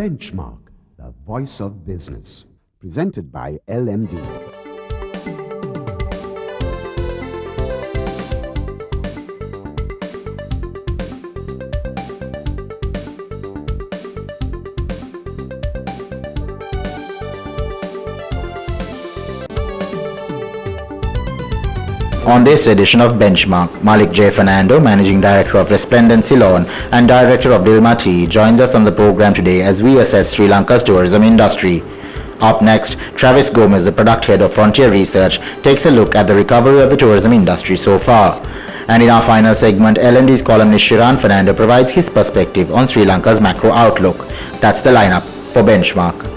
Benchmark, the voice of business. Presented by LMD. On this edition of Benchmark, Malik J, Fernando, Managing Director of Resplendent Ceylon and Director of Dilma Tea, joins us on the program today as we assess Sri Lanka's tourism industry. Up next, Travis Gomez, the Product Head of Frontier Research, takes a look at the recovery of the tourism industry so far. And in our final segment, LMD's columnist Shiran Fernando provides his perspective on Sri Lanka's macro outlook. That's the lineup for Benchmark.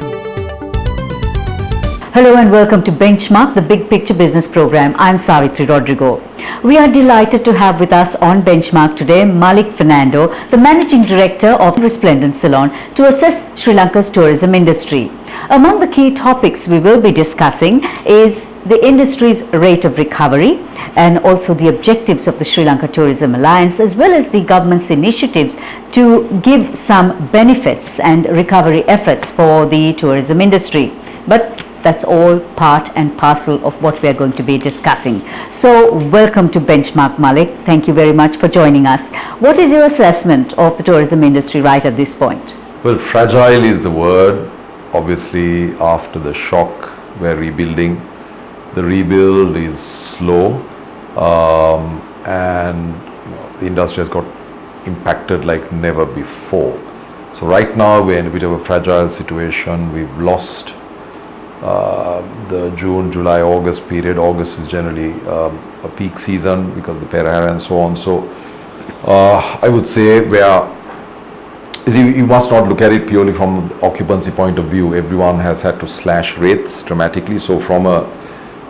Hello and welcome to Benchmark, the Big Picture Business Program. I'm Savitri Rodrigo. We are delighted to have with us on Benchmark today Malik Fernando, the Managing Director of Resplendent Ceylon, to assess Sri Lanka's tourism industry. Among the key topics we will be discussing is the industry's rate of recovery and also the objectives of the Sri Lanka Tourism Alliance, as well as the government's initiatives to give some benefits and recovery efforts for the tourism industry. But that's all part and parcel of what we are going to be discussing. So welcome to Benchmark, Malik. Thank you very much for joining us. What is your assessment of the tourism industry right at this point? Well, fragile is the word. Obviously, after the shock, we're rebuilding. The rebuild is slow, and the industry has got impacted like never before. So right now, we're in a bit of a fragile situation. We've lost the June, July, August period. August is generally a peak season because of the Perahera and so on. So I would say you must not look at it purely from the occupancy point of view. Everyone has had to slash rates dramatically. So from a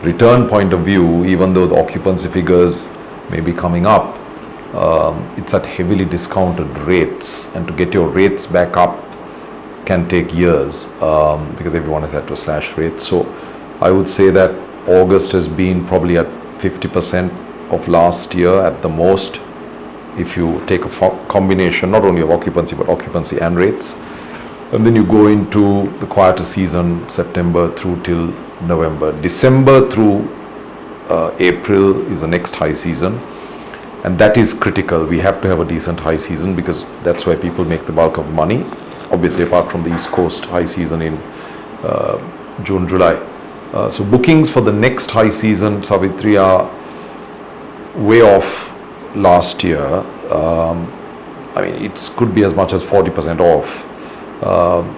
return point of view, even though the occupancy figures may be coming up, it's at heavily discounted rates, and to get your rates back up can take years because everyone has had to slash rates. So I would say that August has been probably at 50% of last year at the most, if you take a combination not only of occupancy but occupancy and rates. And then you go into the quieter season, September through till November. December through April is the next high season, and that is critical. We have to have a decent high season because that's where people make the bulk of the money. Obviously, apart from the East Coast high season in June, July. So bookings for the next high season, Savitri, are way off last year. I mean, it could be as much as 40% off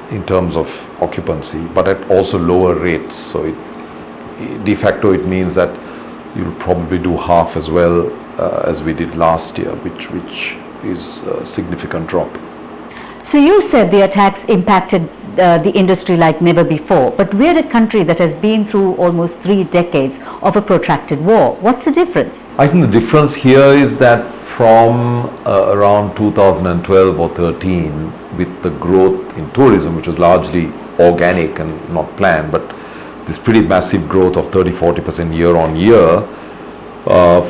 in terms of occupancy, but at also lower rates. So de facto it means that you'll probably do half as well as we did last year, which is a significant drop. So you said the attacks impacted the industry like never before, but we're a country that has been through almost 3 decades of a protracted war. What's the difference? I think the difference here is that from around 2012 or 13, with the growth in tourism, which was largely organic and not planned, but this pretty massive growth of 30-40% year on year,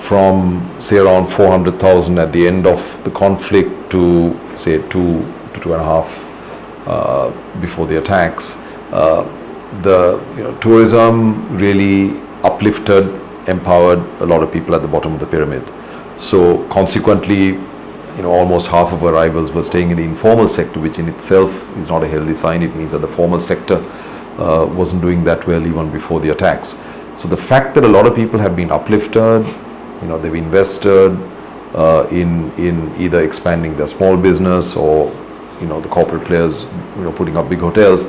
from say around 400,000 at the end of the conflict to say 2.5 before the attacks, the tourism really uplifted, empowered a lot of people at the bottom of the pyramid. So consequently, almost half of arrivals were staying in the informal sector, which in itself is not a healthy sign. It means that the formal sector wasn't doing that well even before the attacks. So the fact that a lot of people have been uplifted, they've invested in either expanding their small business or the corporate players putting up big hotels,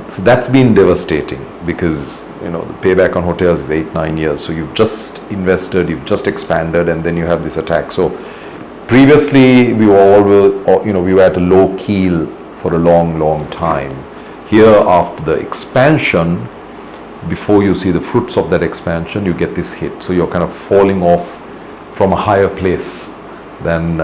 so that's been devastating because the payback on hotels is 8-9 years. So you've just invested, you've just expanded, and then you have this attack. So previously we were at a low keel for a long time. Here, after the expansion, before you see the fruits of that expansion, you get this hit. So you're kind of falling off from a higher place than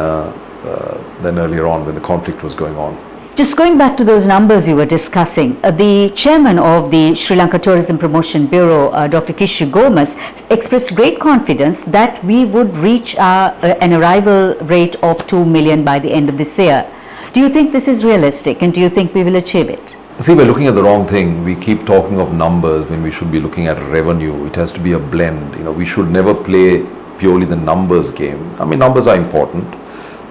earlier on when the conflict was going on. Just going back to those numbers you were discussing, the chairman of the Sri Lanka Tourism Promotion Bureau, Dr. Sri Gomez, expressed great confidence that we would reach an arrival rate of 2 million by the end of this year. Do you think this is realistic, and do you think we will achieve it? See, we're looking at the wrong thing. We keep talking of numbers when we should be looking at revenue. It has to be a blend. We should never play purely the numbers game. I mean, numbers are important,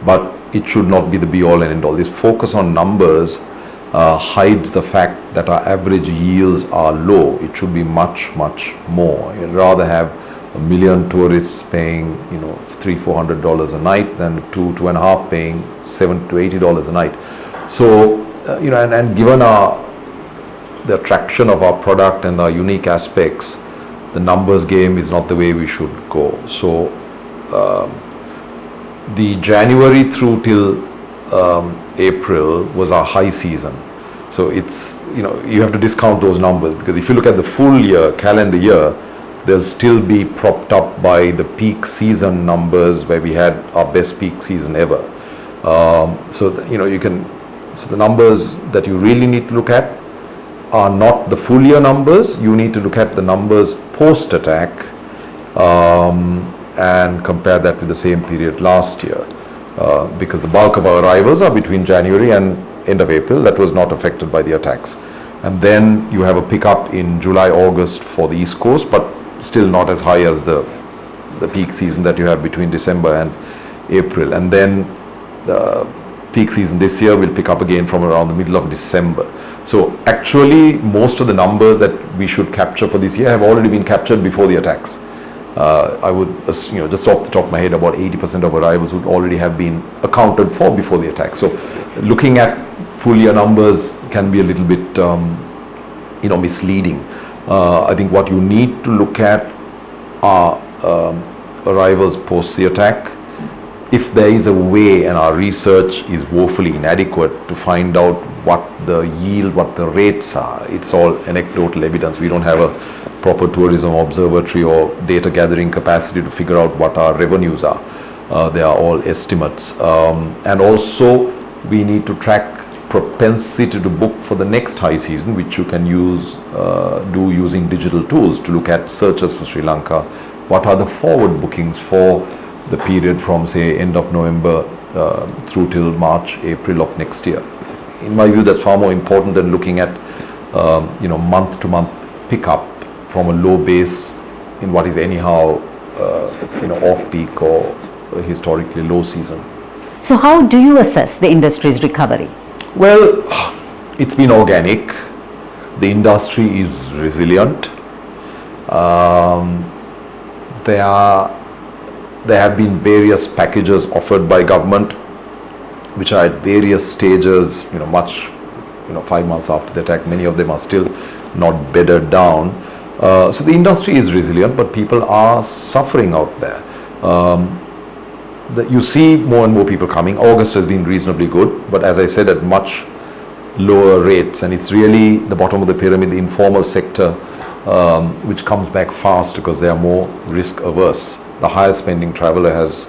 but it should not be the be-all and end-all. This focus on numbers hides the fact that our average yields are low. It should be much, much more. You'd rather have 1 million tourists paying, $300-400 a night than 2.5 paying $70 to $80 a night. So, and given the attraction of our product and our unique aspects, the numbers game is not the way we should go. So, the January through till April was our high season. So it's, you have to discount those numbers, because if you look at the full year, calendar year, they'll still be propped up by the peak season numbers where we had our best peak season ever. So the numbers that you really need to look at are not the full year numbers. You need to look at the numbers post-attack and compare that with the same period last year. Because the bulk of our arrivals are between January and end of April. That was not affected by the attacks. And then you have a pickup in July, August for the East Coast, but still not as high as the peak season that you have between December and April. And then the peak season this year will pick up again from around the middle of December. So actually, most of the numbers that we should capture for this year have already been captured before the attacks. I would, just off the top of my head, about 80% of arrivals would already have been accounted for before the attack. So looking at full year numbers can be a little bit, misleading. I think what you need to look at are arrivals post the attack. If there is a way, and our research is woefully inadequate to find out what the yield, what the rates are, it's all anecdotal evidence. We don't have a proper tourism observatory or data gathering capacity to figure out what our revenues are. They are all estimates. And also we need to track propensity to book for the next high season, which you can do using digital tools to look at searches for Sri Lanka. What are the forward bookings for the period from, say, end of November through till March, April of next year? In my view, that's far more important than looking at month to month pickup from a low base in what is anyhow off peak or a historically low season. So how do you assess the industry's recovery? Well, it's been organic. The industry is resilient. There have been various packages offered by government, which are at various stages. 5 months after the attack, many of them are still not bedded down. So the industry is resilient, but people are suffering out there. You see more and more people coming. August has been reasonably good, but as I said, at much lower rates, and it's really the bottom of the pyramid, the informal sector, which comes back fast because they are more risk averse. The higher spending traveler has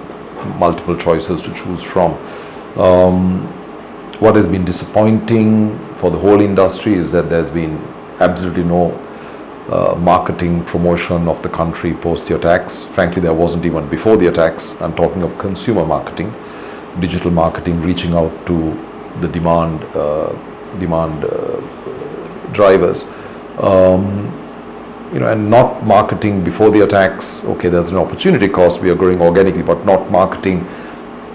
multiple choices to choose from. What has been disappointing for the whole industry is that there's been absolutely no marketing promotion of the country post the attacks. Frankly, there wasn't even before the attacks. I'm talking of consumer marketing, digital marketing, reaching out to the demand drivers, and not marketing before the attacks. Okay, there's an opportunity cost. We are growing organically, but not marketing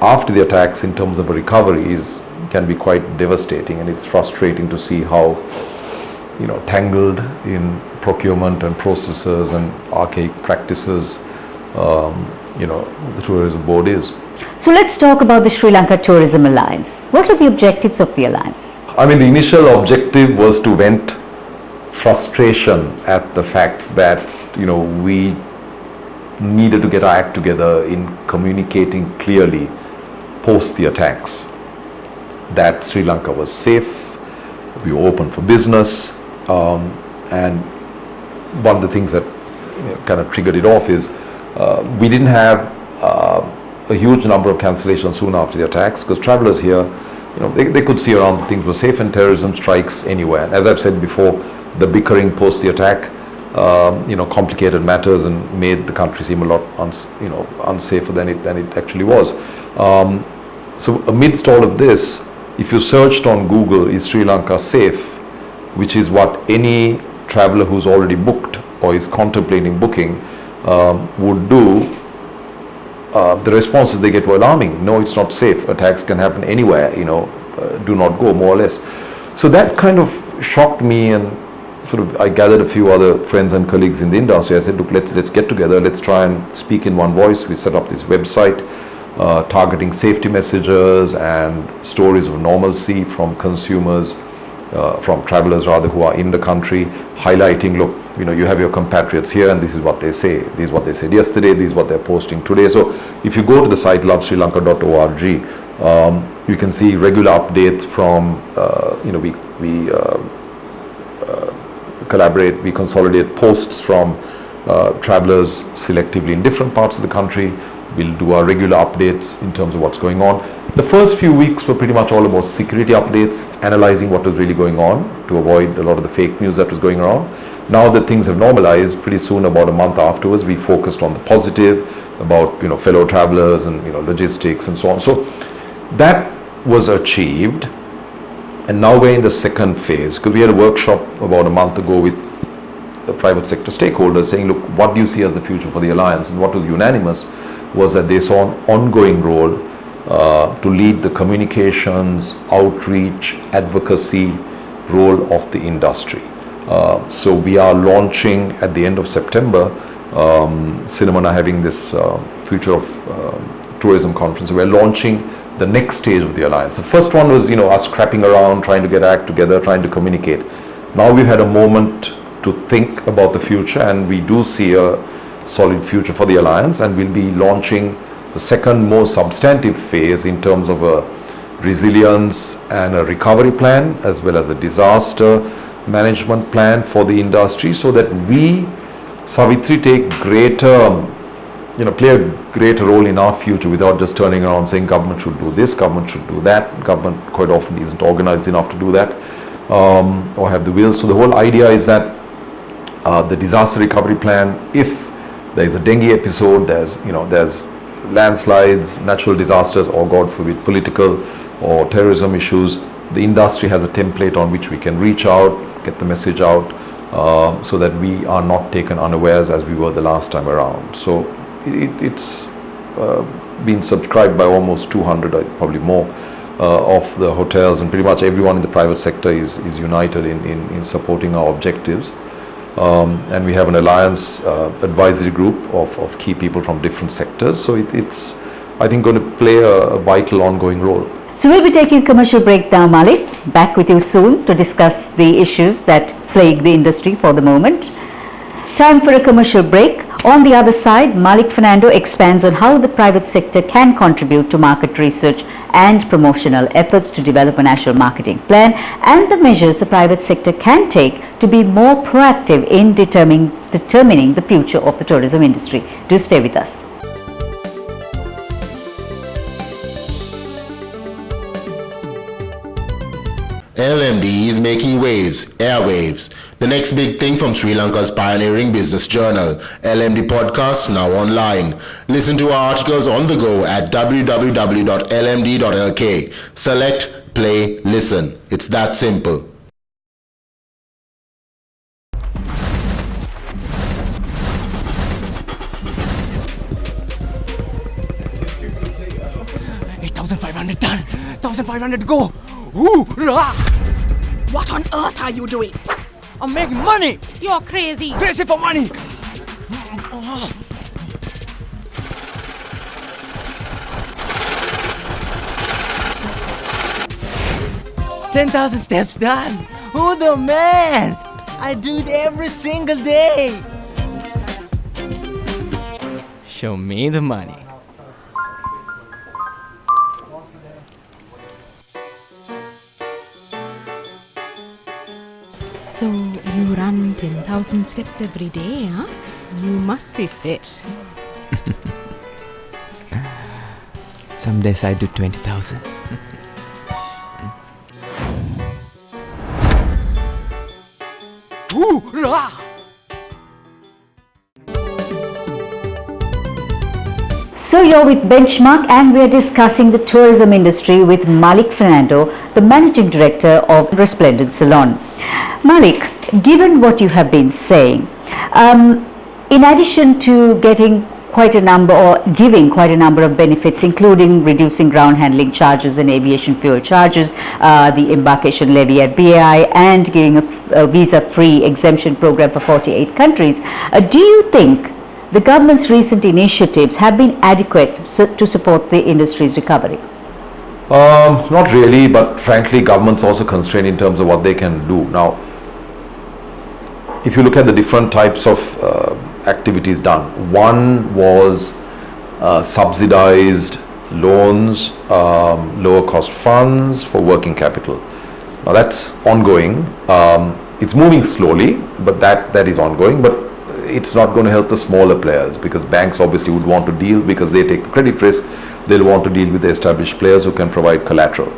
after the attacks in terms of a recovery can be quite devastating, and it's frustrating to see how tangled in procurement and processes and archaic practices the tourism board is. So let's talk about the Sri Lanka Tourism Alliance. What are the objectives of the alliance? I mean, the initial objective was to vent frustration at the fact that we needed to get our act together in communicating clearly post the attacks that Sri Lanka was safe, we were open for business, and one of the things that kind of triggered it off is we didn't have a huge number of cancellations soon after the attacks, because travelers here, they could see around things were safe, and terrorism strikes anywhere. And as I've said before, the bickering post the attack, complicated matters and made the country seem a lot unsafer than it actually was. So amidst all of this, if you searched on Google, is Sri Lanka safe, which is what any traveler who's already booked or is contemplating booking would do, the responses they get were alarming. No, it's not safe. Attacks can happen anywhere, do not go, more or less. So that kind of shocked me, and sort of I gathered a few other friends and colleagues in the industry. I said, look, let's get together, let's try and speak in one voice. We set up this website targeting safety messages and stories of normalcy from consumers, from travelers rather, who are in the country, highlighting, look, you have your compatriots here and this is what they say. This is what they said yesterday, this is what they're posting today. So if you go to the site lovesrilanka.org, you can see regular updates from, we collaborate, we consolidate posts from travelers selectively in different parts of the country. We'll do our regular updates in terms of what's going on. The first few weeks were pretty much all about security updates, analyzing what was really going on to avoid a lot of the fake news that was going around. Now that things have normalized, pretty soon, about a month afterwards, we focused on the positive, about fellow travelers and logistics and so on. So that was achieved, and now we're in the second phase, because we had a workshop about a month ago with the private sector stakeholders saying, look, what do you see as the future for the alliance? And what was unanimous was that they saw an ongoing role to lead the communications, outreach, advocacy role of the industry. So we are launching at the end of September. Cinema are having this Future of Tourism conference. We're launching the next stage of the alliance. The first one was, us scrapping around, trying to get act together, trying to communicate. Now we've had a moment to think about the future, and we do see a solid future for the alliance, and we'll be launching the second more substantive phase in terms of a resilience and a recovery plan, as well as a disaster management plan for the industry, so that we, Savitri, take greater, play a greater role in our future without just turning around saying government should do this, government should do that. Government quite often isn't organized enough to do that or have the will. So the whole idea is that the disaster recovery plan, if there is a dengue episode, there's landslides, natural disasters, or God forbid political or terrorism issues, the industry has a template on which we can reach out, get the message out, so that we are not taken unawares as we were the last time around. So it's been subscribed by almost 200, probably more, of the hotels, and pretty much everyone in the private sector is united in supporting our objectives. And we have an alliance advisory group of key people from different sectors. So it's, I think, going to play a vital ongoing role. So we'll be taking a commercial break now, Malik. Back with you soon to discuss the issues that plague the industry for the moment. Time for a commercial break. On the other side, Malik Fernando expands on how the private sector can contribute to market research and promotional efforts to develop a national marketing plan, and the measures the private sector can take to be more proactive in determining the future of the tourism industry. Do stay with us. LMD is making waves, airwaves. The next big thing from Sri Lanka's pioneering business journal. LMD Podcast now online. Listen to our articles on the go at www.lmd.lk. Select, play, listen. It's that simple. $8,500 done. 1,500 go. Hoorah! What on earth are you doing? I'm making money. You're crazy. Crazy for money. 10,000 steps done. Who the man? I do it every single day. Show me the money. So you run 10,000 steps every day, huh? You must be fit. Some days I do 20,000. So you're with Benchmark and we're discussing the tourism industry with Malik Fernando, the Managing Director of Resplendent Salon. Malik, given what you have been saying, in addition to getting quite a number or giving quite a number of benefits, including reducing ground handling charges and aviation fuel charges, the embarkation levy at BAI, and giving a visa-free exemption program for 48 countries, do you think the government's recent initiatives have been adequate to support the industry's recovery? Not really, but frankly, government's also constrained in terms of what they can do. Now, if you look at the different types of activities done, one was subsidized loans, lower cost funds for working capital. Now that's ongoing. It's moving slowly, but that is ongoing, but it's not going to help the smaller players, because banks obviously would want to deal, because they take the credit risk, they'll want to deal with the established players who can provide collateral.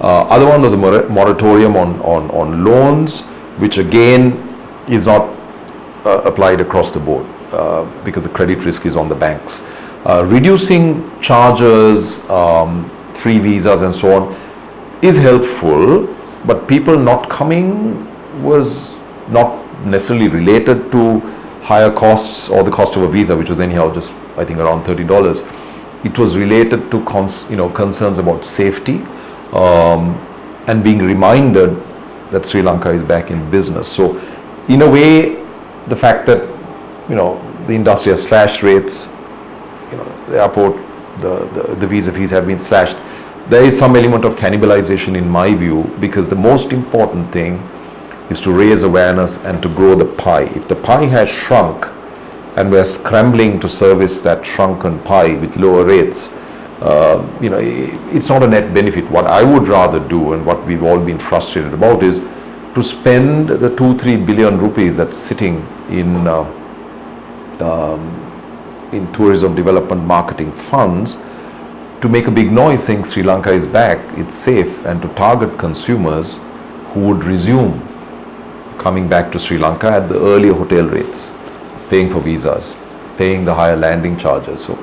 Other one was a moratorium on loans, which again is not applied across the board because the credit risk is on the banks. Reducing charges, free visas and so on is helpful, but people not coming was not necessarily related to higher costs or the cost of a visa, which was anyhow just I think around $30. It was related to concerns about safety and being reminded that Sri Lanka is back in business. So in a way, the fact that the industry has slashed rates, the airport, the visa fees have been slashed, there is some element of cannibalization in my view, because the most important thing is to raise awareness and to grow the pie. If the pie has shrunk and we're scrambling to service that shrunken pie with lower rates, it's not a net benefit. What I would rather do, and what we've all been frustrated about, is to spend the 2-3 billion rupees that's sitting in tourism development marketing funds to make a big noise saying Sri Lanka is back, it's safe, and to target consumers who would resume coming back to Sri Lanka at the earlier hotel rates, paying for visas, paying the higher landing charges. So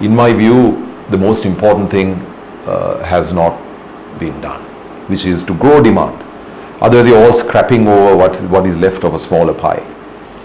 in my view, the most important thing has not been done, which is to grow demand. Otherwise, you're all scrapping over what is left of a smaller pie.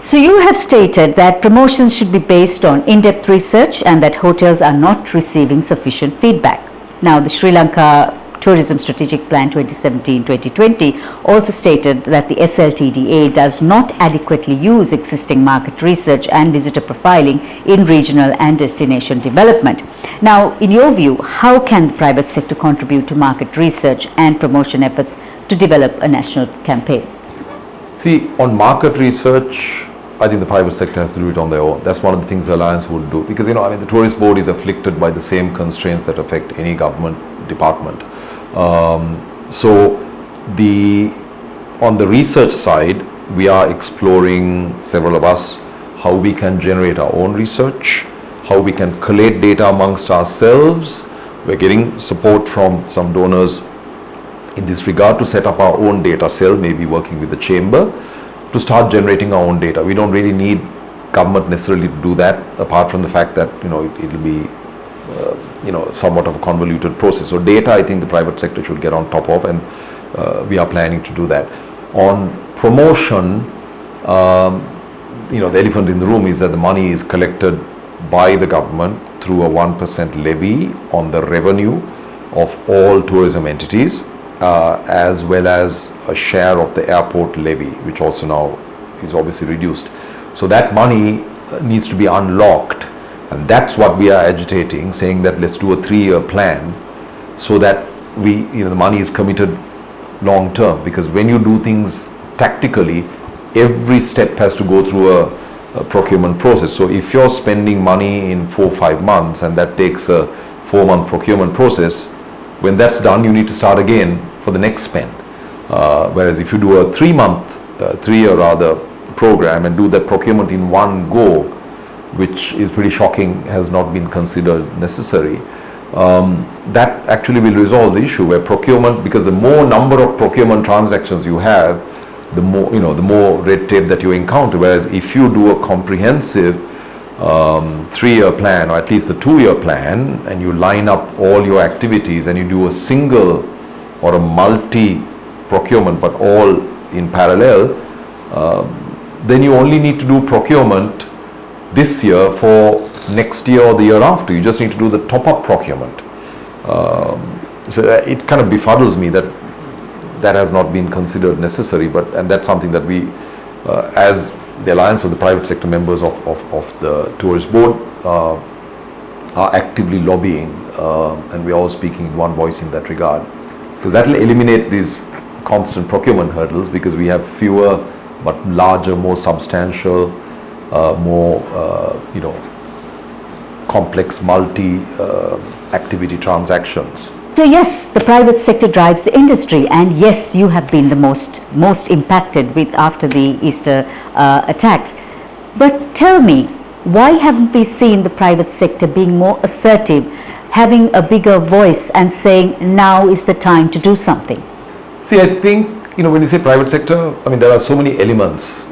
So you have stated that promotions should be based on in-depth research and that hotels are not receiving sufficient feedback. Now, the Sri Lanka Tourism Strategic Plan 2017-2020 also stated that the SLTDA does not adequately use existing market research and visitor profiling in regional and destination development. Now, in your view, how can the private sector contribute to market research and promotion efforts to develop a national campaign? See, on market research, I think the private sector has to do it on their own. That's one of the things the Alliance would do, because the tourist board is afflicted by the same constraints that affect any government department. So on the research side, we are exploring, several of us, how we can generate our own research, how we can collate data amongst ourselves. We're getting support from some donors in this regard to set up our own data cell, maybe working with the chamber, to start generating our own data. We don't really need government necessarily to do that, apart from the fact that it'll be somewhat of a convoluted process. So data, I think the private sector should get on top of, and we are planning to do that. On promotion, the elephant in the room is that the money is collected by the government through a 1% levy on the revenue of all tourism entities, as well as a share of the airport levy, which also now is obviously reduced. So that money needs to be unlocked, and that's what we are agitating, saying that let's do a 3-year plan so that the money is committed long term, because when you do things tactically, every step has to go through a procurement process. So if you're spending money in 4-5 months and that takes a 4-month procurement process, when that's done, you need to start again for the next spend. Whereas if you do a 3-year program and do the procurement in one go, which is pretty shocking, has not been considered necessary, that actually will resolve the issue where procurement, because the more number of procurement transactions you have, the more red tape that you encounter. Whereas if you do a comprehensive 3-year plan, or at least a 2-year plan, and you line up all your activities and you do a single or a multi procurement, but all in parallel, then you only need to do procurement this year for next year or the year after. You just need to do the top-up procurement. So it kind of befuddles me that that has not been considered necessary, and that's something that we, as the Alliance of the Private Sector members of the Tourist Board, are actively lobbying, and we are all speaking in one voice in that regard, because that will eliminate these constant procurement hurdles, because we have fewer but larger, more substantial, more complex multi-activity transactions. So yes, the private sector drives the industry, and yes, you have been the most impacted after the Easter attacks. But tell me, why haven't we seen the private sector being more assertive, having a bigger voice and saying now is the time to do something? See, I think, when you say private sector, I mean, there are so many elements,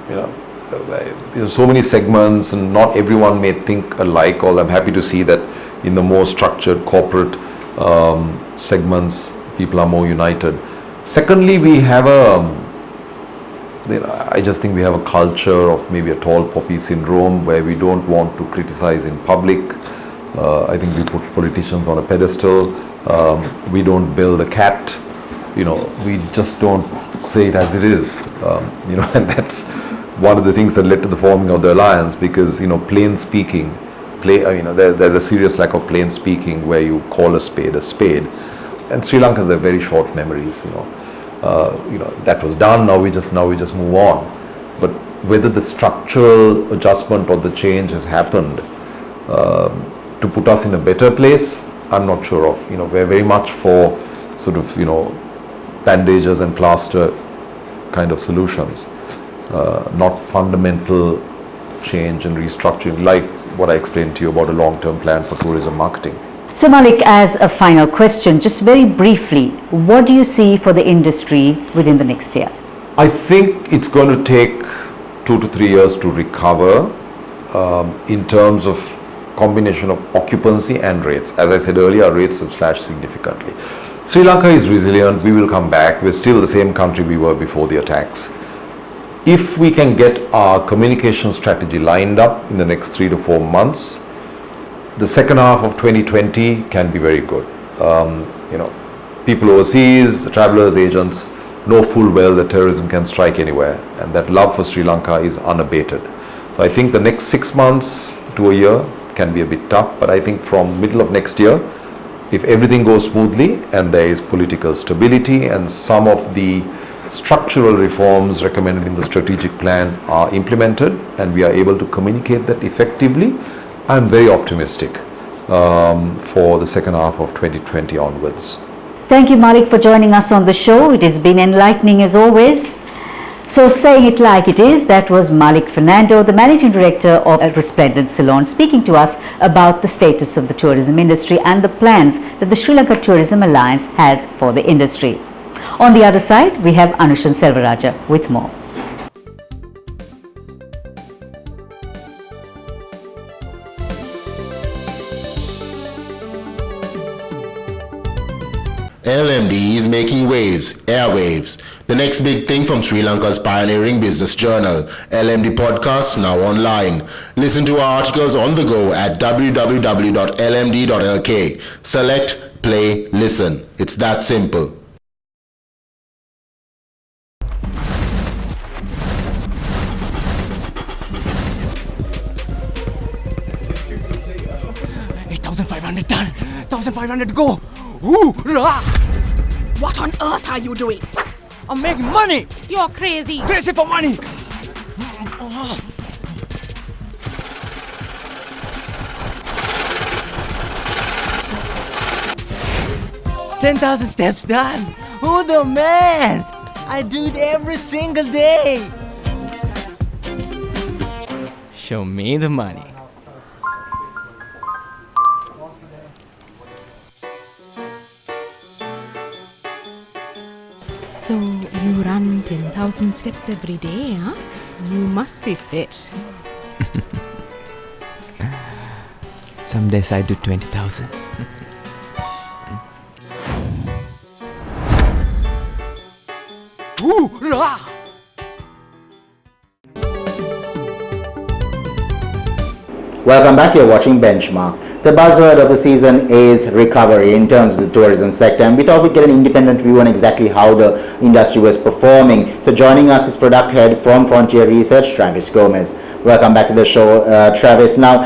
so many segments, and not everyone may think alike. Although I'm happy to see that in the more structured corporate segments, people are more united. Secondly, we have I just think we have a culture of maybe a tall poppy syndrome, where we don't want to criticize in public. I think we put politicians on a pedestal. We don't build a cat. We just don't say it as it is. And that's one of the things that led to the forming of the alliance, because plain speaking. There's a serious lack of plain speaking, where you call a spade, and Sri Lanka has very short memories. That was done. Now we just move on. But whether the structural adjustment or the change has happened to put us in a better place, I'm not sure of. We're very much for sort of bandages and plaster kind of solutions, not fundamental change and restructuring, like what I explained to you about a long-term plan for tourism marketing. So Malik, as a final question, just very briefly, what do you see for the industry within the next year? I think it's going to take 2 to 3 years to recover in terms of combination of occupancy and rates. As I said earlier, our rates have slashed significantly. Sri Lanka is resilient. We will come back. We're still the same country we were before the attacks. If we can get our communication strategy lined up in the next 3 to 4 months, the second half of 2020 can be very good. People overseas, the travelers, agents, know full well that terrorism can strike anywhere, and that love for Sri Lanka is unabated. So I think the next 6 months to a year can be a bit tough, but I think from middle of next year, if everything goes smoothly and there is political stability and some of the structural reforms recommended in the strategic plan are implemented and we are able to communicate that effectively, I'm very optimistic for the second half of 2020 onwards. Thank you, Malik, for joining us on the show. It has been enlightening as always. So saying it like it is, that was Malik Fernando, the Managing Director of Resplendent Ceylon, speaking to us about the status of the tourism industry and the plans that the Sri Lanka Tourism Alliance has for the industry. On the other side, we have Anushan Selvaraja with more. LMD is making waves, airwaves. The next big thing from Sri Lanka's pioneering business journal. LMD podcast now online. Listen to our articles on the go at www.lmd.lk. Select, play, listen. It's that simple. $8,500 done. 1,500 to go. Hoorah! What on earth are you doing? I'm making money. You're crazy. Crazy for money. $10,000 steps done. Who the man? I do it every single day. Show me the money. So you run 10,000 steps every day, huh? You must be fit. Some days I do 20,000. Hoorah! Welcome back, you're watching Benchmark. The buzzword of the season is recovery in terms of the tourism sector, and we thought we'd get an independent view on exactly how the industry was performing. So joining us is product head from Frontier Research, Travis Gomez. Welcome back to the show, Travis. Now,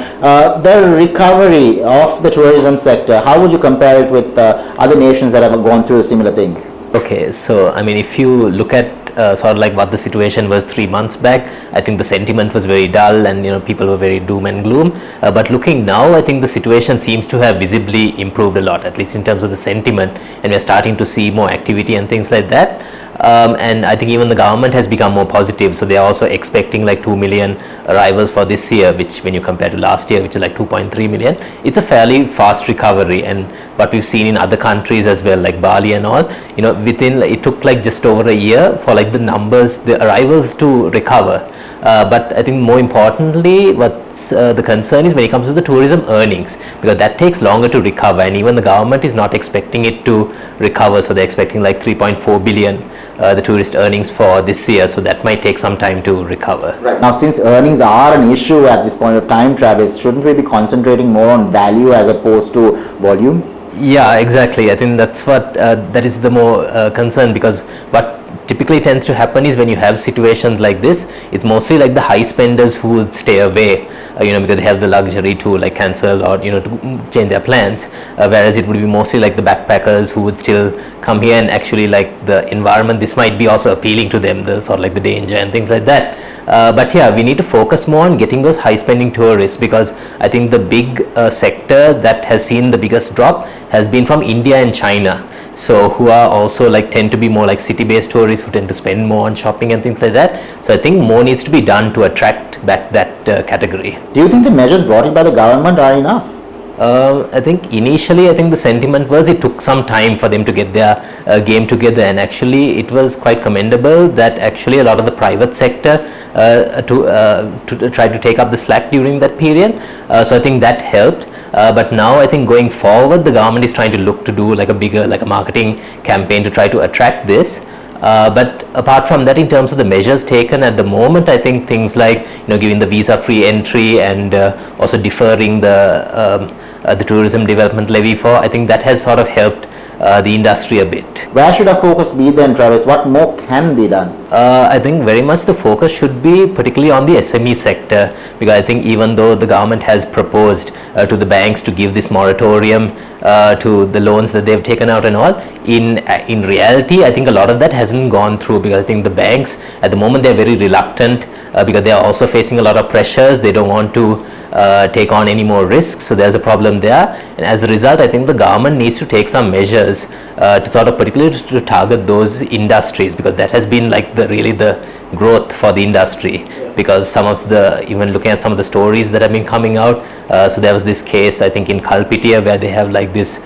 the recovery of the tourism sector, how would you compare it with other nations that have gone through similar things? Okay, so I mean, if you look at sort of like what the situation was 3 months back, I think the sentiment was very dull, and people were very doom and gloom. But looking now, I think the situation seems to have visibly improved a lot, at least in terms of the sentiment, and we're starting to see more activity and things like that. And I think even the government has become more positive, so they are also expecting like 2 million arrivals for this year, which when you compare to last year, which is like 2.3 million, it's a fairly fast recovery. And what we've seen in other countries as well, like Bali and all, within, it took like just over a year for like the numbers, the arrivals to recover. But I think more importantly, what's the concern is when it comes to the tourism earnings, because that takes longer to recover, and even the government is not expecting it to recover, so they're expecting like 3.4 billion the tourist earnings for this year, so that might take some time to recover. Right. Now, since earnings are an issue at this point of time, Travis, shouldn't we be concentrating more on value as opposed to volume? Yeah, exactly. I think that's what that is the more concern, because what typically tends to happen is when you have situations like this, it's mostly like the high spenders who would stay away, because they have the luxury to like cancel or to change their plans, whereas it would be mostly like the backpackers who would still come here, and actually like the environment, this might be also appealing to them, the sort of like the danger and things like that. But yeah, we need to focus more on getting those high spending tourists, because I think the big sector that has seen the biggest drop has been from India and China. So who are also like tend to be more like city based tourists who tend to spend more on shopping and things like that. So I think more needs to be done to attract back that category. Do you think the measures brought in by the government are enough? I think initially, I think the sentiment was it took some time for them to get their game together, and actually it was quite commendable that actually a lot of the private sector to try to take up the slack during that period. So I think that helped. But now I think going forward, the government is trying to look to do like a bigger, like a marketing campaign to try to attract this. But apart from that, in terms of the measures taken at the moment, I think things like giving the visa-free entry and also deferring the tourism development levy for, I think that has sort of helped the industry a bit. Where should our focus be then, Travis? What more can be done? I think very much the focus should be particularly on the SME sector, because I think even though the government has proposed to the banks to give this moratorium to the loans that they've taken out and all, in reality I think a lot of that hasn't gone through, because I think the banks at the moment they're very reluctant because they are also facing a lot of pressures. They don't want to take on any more risks, so there's a problem there, and as a result I think the government needs to take some measures to sort of particularly to target those industries, because that has been like the really the growth for the industry. Because some of the, even looking at some of the stories that have been coming out, so there was this case I think in Kalpitia where they have like this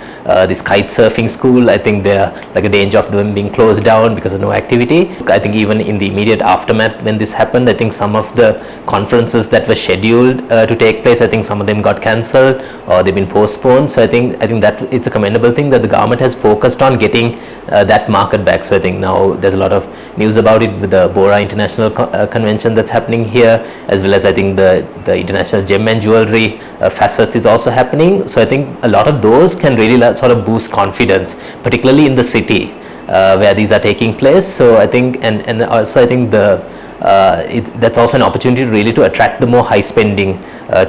kite surfing school. I think they're like a danger of them being closed down because of no activity. I think even in the immediate aftermath when this happened, I think some of the conferences that were scheduled to take place, I think some of them got cancelled or they've been postponed. So I think that it's a commendable thing that the government has focused on getting that market back. So I think now there's a lot of news about it with the Bora International Convention that's happening here, as well as I think the International Gem and Jewelry facets is also happening. So I think a lot of those can really sort of boost confidence, particularly in the city where these are taking place. So I think and also I think that's also an opportunity really to attract the more high spending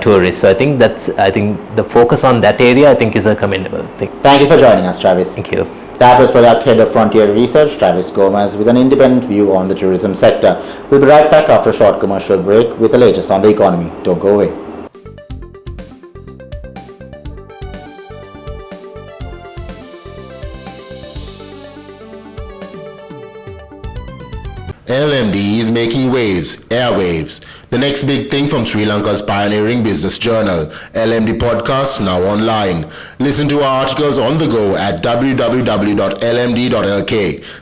tourists. So I think the focus on that area I think is a commendable thing. Thank you for joining us, Travis. Thank you. That was Product Head of Frontier Research, Travis Gomez, with an independent view on the tourism sector. We'll be right back after a short commercial break with the latest on the economy. Don't go away. LMD is making waves, airwaves. The next big thing from Sri Lanka's pioneering business journal, LMD Podcast, now online. Listen to our articles on the go at www.lmd.lk.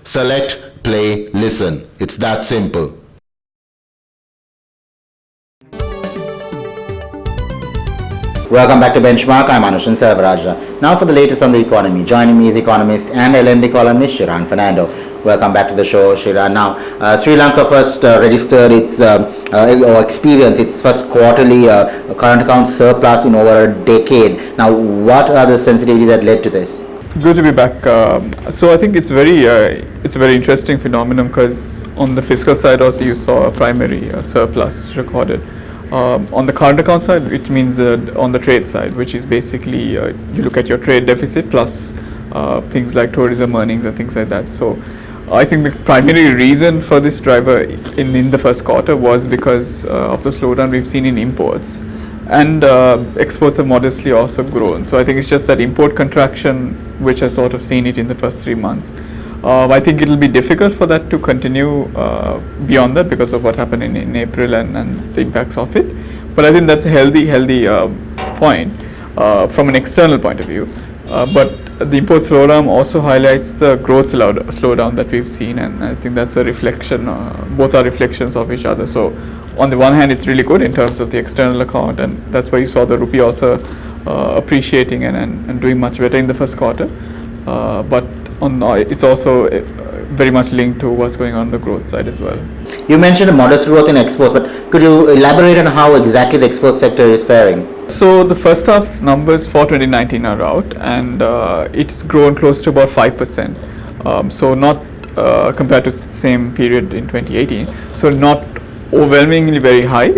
Select, play, listen. It's that simple. Welcome back to Benchmark. I'm Anushan Selvaraja. Now for the latest on the economy. Joining me is economist and LMD columnist Shiran Fernando. Welcome back to the show, Shiran. Now, Sri Lanka first registered its or experienced its first quarterly current account surplus in over a decade. Now, what are the sensitivities that led to this? Good to be back. So I think it's a very interesting phenomenon because on the fiscal side also you saw a primary surplus recorded. On the current account side, which means on the trade side, which is basically you look at your trade deficit plus things like tourism earnings and things like that. So I think the primary reason for this driver in the first quarter was because of the slowdown we've seen in imports, and exports have modestly also grown. So I think it's just that import contraction which has sort of seen it in the first 3 months. I think it will be difficult for that to continue beyond that because of what happened in April and the impacts of it. But I think that's a healthy point from an external point of view. But the import slowdown also highlights the growth slowdown that we've seen, and I think that's a reflection, both are reflections of each other. So on the one hand, it's really good in terms of the external account, and that's why you saw the rupee also appreciating and doing much better in the first quarter. But it's also very much linked to what's going on the growth side as well. You mentioned a modest growth in exports, but could you elaborate on how exactly the export sector is faring? So the first half numbers for 2019 are out, and it's grown close to about 5%. So not compared to same period in 2018. So not overwhelmingly very high.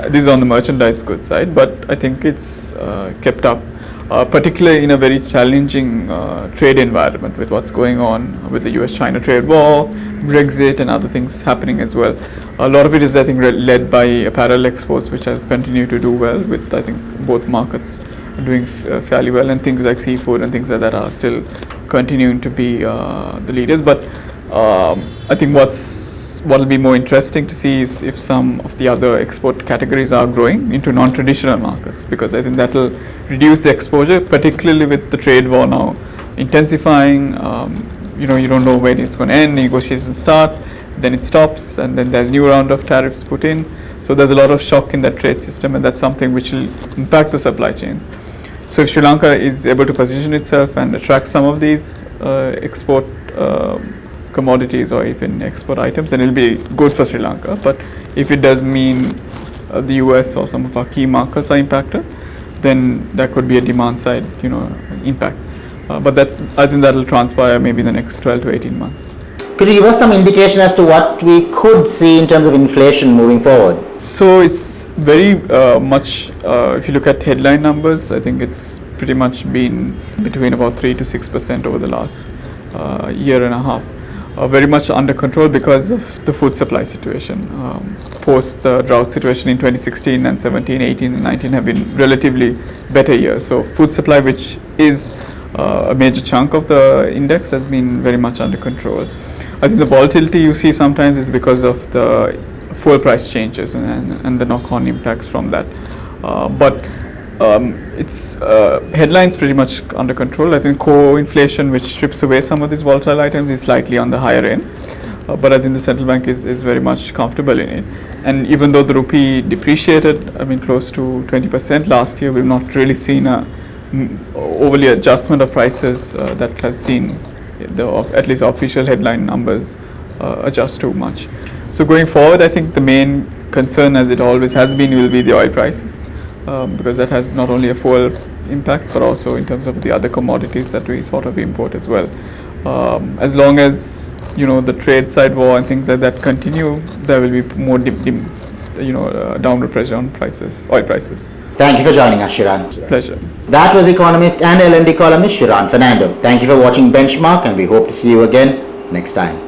This is on the merchandise goods side, but I think it's kept up. Particularly in a very challenging trade environment with what's going on with the US-China trade war, Brexit and other things happening as well. A lot of it is, I think, led by apparel exports, which have continued to do well, with, I think, both markets doing fairly well, and things like seafood and things like that are still continuing to be the leaders. But I think what will be more interesting to see is if some of the other export categories are growing into non-traditional markets, because I think that will reduce the exposure, particularly with the trade war now intensifying. You don't know when it's going to end, negotiations start, then it stops, and then there's a new round of tariffs put in. So there's a lot of shock in that trade system, and that's something which will impact the supply chains. So if Sri Lanka is able to position itself and attract some of these export commodities or even export items, and it'll be good for Sri Lanka. But if it does mean the US or some of our key markets are impacted, then that could be a demand side, impact. But I think that will transpire maybe in the next 12 to 18 months. Could you give us some indication as to what we could see in terms of inflation moving forward? So it's very much, if you look at headline numbers, I think it's pretty much been between about 3 to 6% over the last year and a half. Very much under control because of the food supply situation. Post the drought situation in 2016 and 17, 18 and 19 have been relatively better years. So food supply, which is a major chunk of the index, has been very much under control. I think the volatility you see sometimes is because of the fuel price changes and the knock-on impacts from that. But it's headlines pretty much under control. I think core inflation, which strips away some of these volatile items, is slightly on the higher end. But I think the central bank is very much comfortable in it. And even though the rupee depreciated, close to 20% last year, we've not really seen a overly adjustment of prices that has seen at least official headline numbers adjust too much. So going forward, I think the main concern, as it always has been, will be the oil prices. Because that has not only a fuel impact, but also in terms of the other commodities that we sort of import as well. As long as the trade side war and things like that continue, there will be more downward pressure on oil prices. Thank you for joining us, Shiran. Pleasure. That was economist and LMD columnist Shiran Fernando. Thank you for watching Benchmark, and we hope to see you again next time.